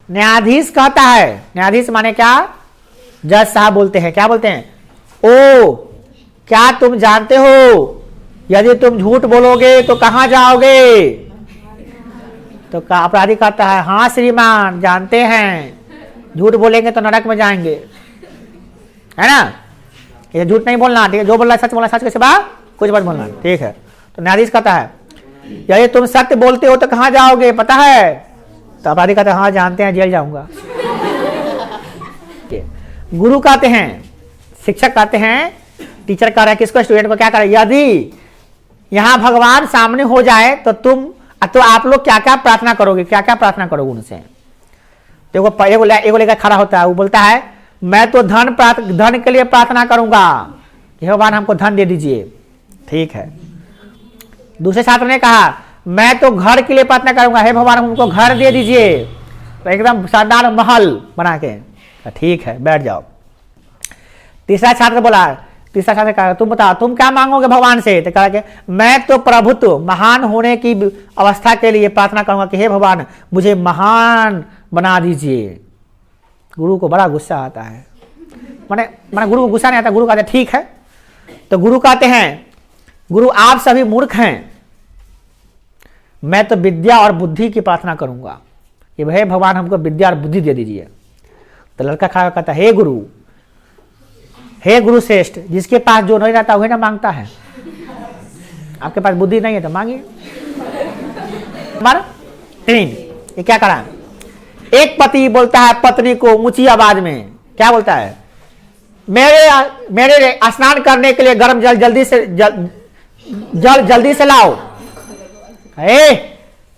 न्यायाधीश कहता है, न्यायाधीश माने क्या, जज साहब बोलते हैं, क्या बोलते हैं, ओ क्या तुम जानते हो यदि तुम झूठ बोलोगे तो कहां जाओगे? तो अपराधी कहता है, हाँ श्रीमान जानते हैं, झूठ बोलेंगे तो नरक में जाएंगे, है ना, ये झूठ नहीं बोलना, ठीक है, जो बोलना सच बोलना, सच के सिवा कुछ मत बोलना, ठीक है। तो न्यायाधीश कहता है यदि तुम सत्य बोलते हो तो कहां जाओगे पता है? तो अपराधी कहता है, हाँ जानते हैं, जेल जाऊंगा। गुरु कहते हैं, शिक्षक कहते हैं, टीचर कह रहे हैं किसको, स्टूडेंट को, क्या करे, यदि यहां भगवान सामने हो जाए तो आप लोग क्या क्या प्रार्थना करोगे, क्या क्या प्रार्थना करोगे उनसे? तो एगो लेकर खड़ा होता है, वो बोलता है मैं तो धन के लिए प्रार्थना करूंगा, हे भगवान हमको धन दे दीजिए, ठीक है। दूसरे छात्र ने कहा मैं तो घर के लिए प्रार्थना करूंगा, हे भगवान हमको घर दे दीजिए, तो एकदम शानदार महल बना के, ठीक है बैठ जाओ। तीसरा छात्र कहा तुम बताओ तुम क्या मांगोगे भगवान से? तो कहा कि मैं तो प्रभुत्व महान होने की अवस्था के लिए प्रार्थना करूंगा कि हे भगवान मुझे महान बना दीजिए। गुरु को बड़ा गुस्सा आता है, माने गुरु को गुस्सा नहीं आता, गुरु कहते ठीक है। तो गुरु कहते हैं, गुरु आप सभी मूर्ख हैं, मैं तो विद्या और बुद्धि की प्रार्थना करूंगा कि हे भगवान हमको विद्या और बुद्धि दे दीजिए। तो लड़का खड़ा कहता है हे गुरु श्रेष्ठ, जिसके पास जो नहीं रहता वही ना मांगता है, आपके पास बुद्धि नहीं है तो मांगिए। नंबर 3, ये क्या करा, एक पति बोलता है पत्नी को ऊंची आवाज में, क्या बोलता है, मेरे स्नान करने के लिए गर्म जल जल्दी से लाओ,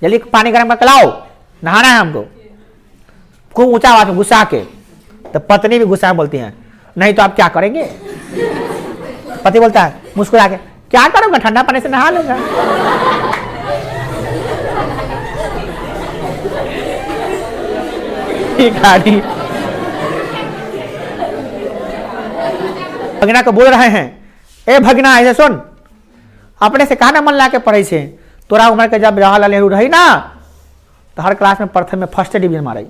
जल्दी पानी गर्म करके लाओ, नहाना है हमको, खूब ऊंचा आवाज में गुस्सा के। तो पत्नी भी गुस्सा बोलती है नहीं तो आप क्या करेंगे? पति बोलता है मुस्कुरा के, क्या करूंगा, ठंडा पानी से नहा लूंगा। भगना को बोल रहे हैं, ए भगना ऐसे सुन, अपने से कहा ना मन ला के पढ़े से, तोरा उम्र के जब जवाहरलाल नेहरू रही ना तो हर क्लास में प्रथम में फर्स्ट डिवीजन मारी।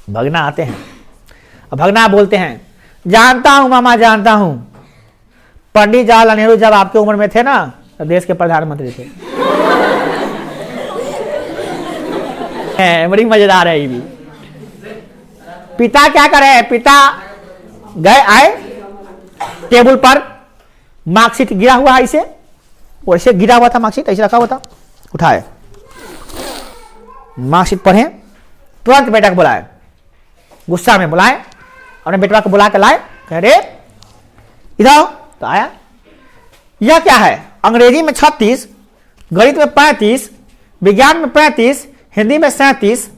भगना आते हैं, भगना बोलते हैं जानता हूं मामा जानता हूं, पंडित जवाहरलाल नेहरू जब आपके उम्र में थे ना तो देश के प्रधानमंत्री थे। बड़ी मजेदार है ये भी। पिता क्या करे, पिता गए आए टेबल पर मार्कशीट गिरा हुआ है, इसे वैसे गिरा हुआ था, मार्कशीट ऐसे रखा हुआ था, उठाए मार्कशीट पढ़े, तुरंत बेटा को बुलाए, गुस्सा में बुलाए, अपने बेटवा को बुला के लाए, कह रहे इधर तो आया, यह क्या है, अंग्रेजी में 36, गणित में 35, विज्ञान में 35, हिंदी में 37,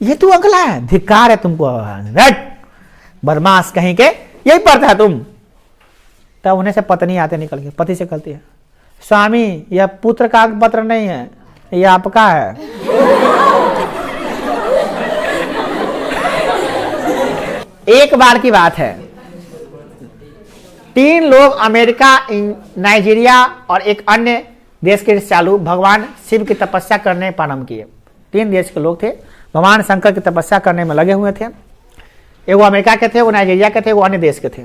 ये तू अगला है, धिक्कार है तुमको, बदमाश कहीं के, यही पढ़ता है तुम। तब उन्हें से पत्नी आते निकल के, पति से कहती है स्वामी यह पुत्र का पत्र नहीं है, यह आपका है। एक बार की बात है, 3 लोग अमेरिका, नाइजीरिया और एक अन्य देश के चालू भगवान शिव की तपस्या करने प्रारंभ किए। 3 देश के लोग थे, भगवान शंकर की तपस्या करने में लगे हुए थे। एगो अमेरिका के थे, वो नाइजीरिया के थे, वो अन्य देश के थे।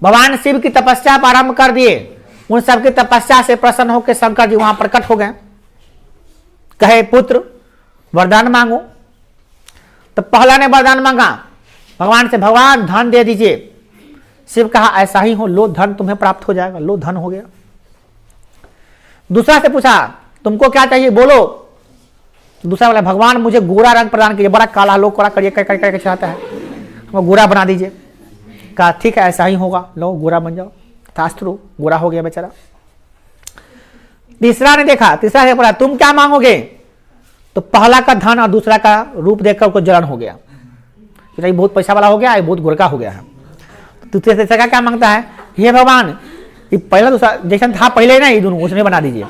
भगवान शिव की तपस्या प्रारंभ कर दिए, उन सबकी तपस्या से प्रसन्न होकर शंकर जी वहां प्रकट हो गए, कहे पुत्र वरदान मांगो। तो पहला ने वरदान मांगा भगवान से, भगवान धन दे दीजिए। शिव कहा ऐसा ही हो, लो धन तुम्हें प्राप्त हो जाएगा, लो धन हो गया। दूसरा से पूछा तुमको क्या चाहिए बोलो। दूसरा बोला भगवान मुझे गोरा रंग प्रदान कीजिए, बड़ा काला लोग कोड़ा करिए करके चाहता है, हमको गोरा बना दीजिए। कहा ठीक है ऐसा ही होगा, लो गोरा बन जाओ, शास्त्रो गोरा हो गया बेचारा। तीसरा ने देखा, तीसरा से बोला तुम क्या मांगोगे, तो पहला का धन और दूसरा का रूप देखकर उसको जलन हो गया, ये बहुत पैसा वाला हो गया, ये बहुत गोरका हो गया है। तीसरे का क्या मांगता है, हे भगवान ये पहला दूसरा जैसा था पहले ना, ये दोनों उसने बना दीजिए।